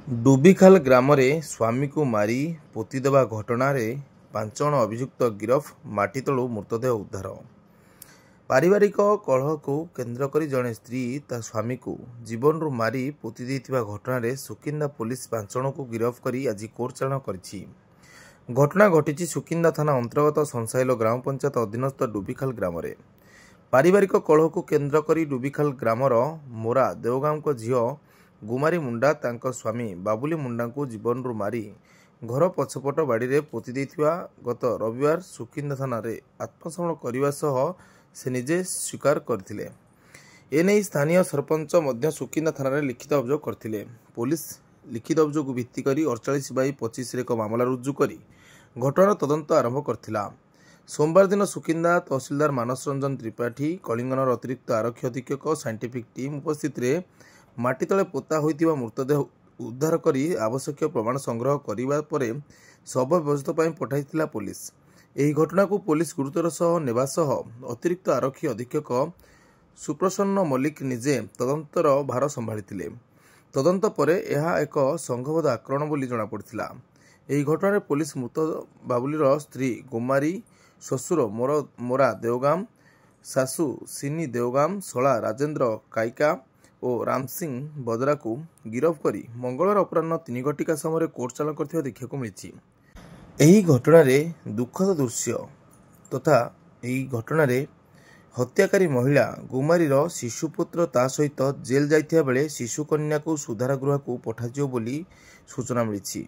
ଡୁବିଖାଲ ଗ୍ରାମରେ ସ୍ୱାମୀକୁ ମାରି ପୋତିଦେବା ଘଟଣାରେ 5 ଜଣ ଅଭିଯୁକ୍ତ ଗିରଫ, ମାଟି ତଳୁ ମୃତଦେହ ଉଦ୍ଧାର। ପାରିବାରିକ କଳହକୁ କେନ୍ଦ୍ର କରି ଜଣେ ସ୍ତ୍ରୀ ତା ସ୍ୱାମୀକୁ ଜୀବନରୁ ମାରି ପୋତି ଦେଇଥିବା ଘଟଣାରେ ସୁକିନ୍ଦା ପୁଲିସ 5 ଜଣଙ୍କୁ ଗିରଫ କରି ଆଜି କୋର୍ଟ ଚାଲାଣ କରିଛି। ଘଟଣା ଘଟିଛି ସୁକିନ୍ଦା ଥାନା ଅନ୍ତର୍ଗତ ସଂସାଇଲ ଗ୍ରାମ ପଞ୍ଚାୟତ ଅଧୀନସ୍ଥ ଡୁବିଖାଲ ଗ୍ରାମରେ। ପାରିବାରିକ କଳହକୁ କେନ୍ଦ୍ର କରି ଡୁବିଖାଲ ଗ୍ରାମର ମୋରା ଦେଓଗାଁଙ୍କ ଝିଅ ଗୁମାରୀ ମୁଣ୍ଡା ତାଙ୍କ ସ୍ୱାମୀ ବାବୁଲି ମୁଣ୍ଡାଙ୍କୁ ଜୀବନରୁ ମାରି ଘର ପଛପଟ ବାଡ଼ିରେ ପୋତି ଦେଇଥିବା ଗତ ରବିବାର ସୁକିନ୍ଦା ଥାନାରେ ଆତ୍ମସମର୍ପଣ କରିବା ସହ ସେ ନିଜେ ସ୍ୱୀକାର କରିଥିଲେ। ଏନେଇ ସ୍ଥାନୀୟ ସରପଞ୍ଚ ମଧ୍ୟ ସୁକିନ୍ଦା ଥାନାରେ ଲିଖିତ ଅଭିଯୋଗ କରିଥିଲେ। ପୁଲିସ ଲିଖିତ ଅଭିଯୋଗକୁ ଭିତ୍ତି କରି 48/25ରେ ଏକ ମାମଲା ରୁଜୁ କରି ଘଟଣାର ତଦନ୍ତ ଆରମ୍ଭ କରିଥିଲା। ସୋମବାର ଦିନ ସୁକିନ୍ଦା ତହସିଲଦାର ମାନସ ରଞ୍ଜନ ତ୍ରିପାଠୀ, କଳିଙ୍ଗନର ଅତିରିକ୍ତ ଆରକ୍ଷୀ ଅଧୀକ୍ଷକ, ସାଇଣ୍ଟିଫିକ୍ ଟିମ୍ ଉପସ୍ଥିତିରେ ମାଟି ତଳେ ପୋତା ହୋଇଥିବା ମୃତଦେହ ଉଦ୍ଧାର କରି ଆବଶ୍ୟକୀୟ ପ୍ରମାଣ ସଂଗ୍ରହ କରିବା ପରେ ଶବ ବ୍ୟବଚ୍ଛେଦ ପାଇଁ ପଠାଇଥିଲା ପୁଲିସ। ଏହି ଘଟଣାକୁ ପୁଲିସ ଗୁରୁତ୍ୱର ସହ ନେବା ସହ ଅତିରିକ୍ତ ଆରକ୍ଷୀ ଅଧୀକ୍ଷକ ସୁପ୍ରସନ୍ନ ମଲ୍ଲିକ ନିଜେ ତଦନ୍ତର ଭାର ସମ୍ଭାଳିଥିଲେ। ତଦନ୍ତ ପରେ ଏହା ଏକ ସଂଘବଦ୍ଧ ଆକ୍ରମଣ ବୋଲି ଜଣାପଡ଼ିଥିଲା। ଏହି ଘଟଣାରେ ପୁଲିସ ମୃତ ବାବୁଲିର ସ୍ତ୍ରୀ ଗୁମାରୀ, ଶ୍ୱଶୁର ମୋରା ଦେଓଗାମ, ଶାଶୁ ସିନି ଦେଓଗାମ, ଶଳା ରାଜେନ୍ଦ୍ର କାଇକା ଓ ରାମସିଂ ବଦରାକୁ ଗିରଫ କରି ମଙ୍ଗଳବାର ଅପରାହ୍ନ 3 ଘଟିକା ସମୟରେ କୋର୍ଟ ଚାଲାଣ କରିଥିବା ଦେଖିବାକୁ ମିଳିଛି। ଏହି ଘଟଣାରେ ଦୁଃଖଦ ଦୃଶ୍ୟ ତଥା ଏହି ଘଟଣାରେ ହତ୍ୟାକାରୀ ମହିଳା ଗୁମାରୀର ଶିଶୁପୁତ୍ର ତା ସହିତ ଜେଲ୍ ଯାଇଥିବା ବେଳେ ଶିଶୁ କନ୍ୟାକୁ ସୁଧାର ଗୃହକୁ ପଠାଯିବ ବୋଲି ସୂଚନା ମିଳିଛି।